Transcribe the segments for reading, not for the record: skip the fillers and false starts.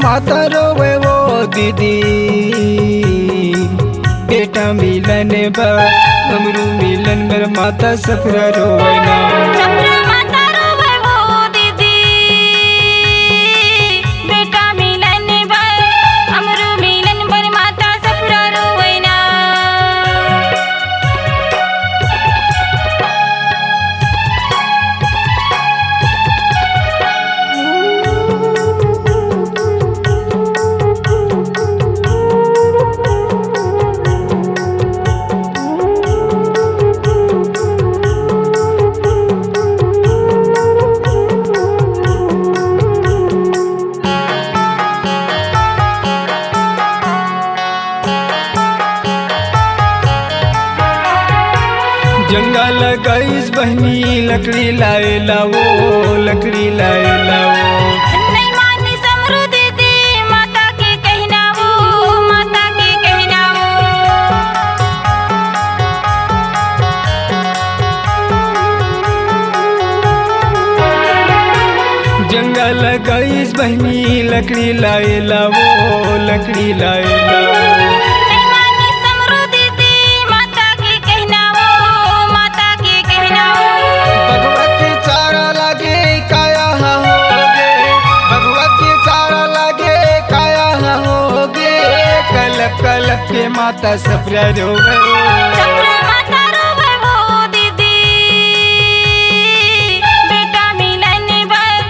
माता रोवे वो दीदी, बेटा मिलन बर हमरू मिलन बर माता सफरा रोवे ना। सफरा माता रोवे वो दीदी, बेटा मिलन बर हमरू मिलन बर माता सफरा रोवे ना। जंगल गईस बहनी लकड़ी लाए लाओ, लकड़ी लाए लाओ। नहीं मानी समरू दीदी माता के कहना वो, माता के कहना वो। जंगल गईस बहनी लकड़ी लाए लाओ, लकड़ी लाए लाओ। कलप के माता सफरा रोवे, सफरा माता रोवे वो दीदी, बेटा मिलन बर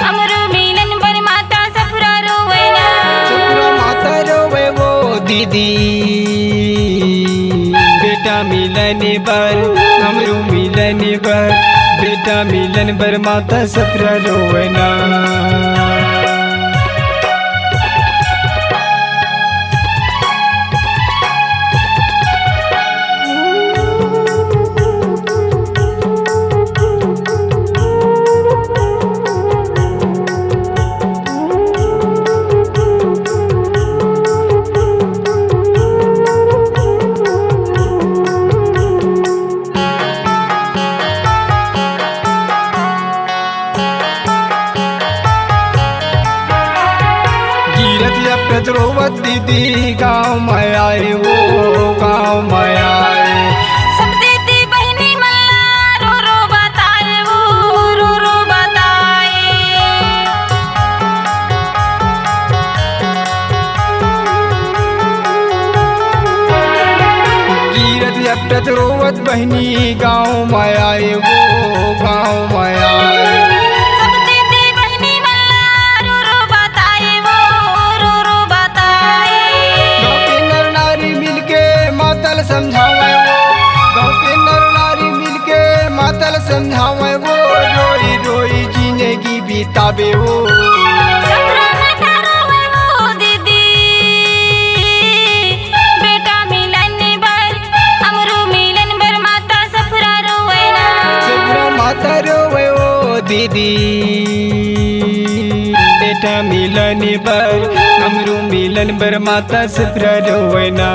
हमरू मिलन बर माता सफरा रोवे ना। सफरा माता रोवे वो दीदी, बेटा मिलन बर हमरू मिलन बर, बेटा मिलन बर माता सफरा रोवे ना। रोवत दीदी गाँव में आए वो, गाँव में आए। सब दीदी बहनी मल्ला रो रो बताए वो, रो रो बताए। गिरत अपटत रोवत बहनी गाँव में आए वो, गाँव में आए। समझावे वो गाँव के नर नारी मिलके मातल समझावे वो, रोई रोई जिंदगी बितावे वो। सफरा माता रोवे वो दीदी, बेटा मिलन बर हमरू मिलन बर माता सफरा रोवे ना। सफरा माता रोवे वो दीदी, बेटा मिलन बर हमरू मिलन बर माता सफरा रोवे ना।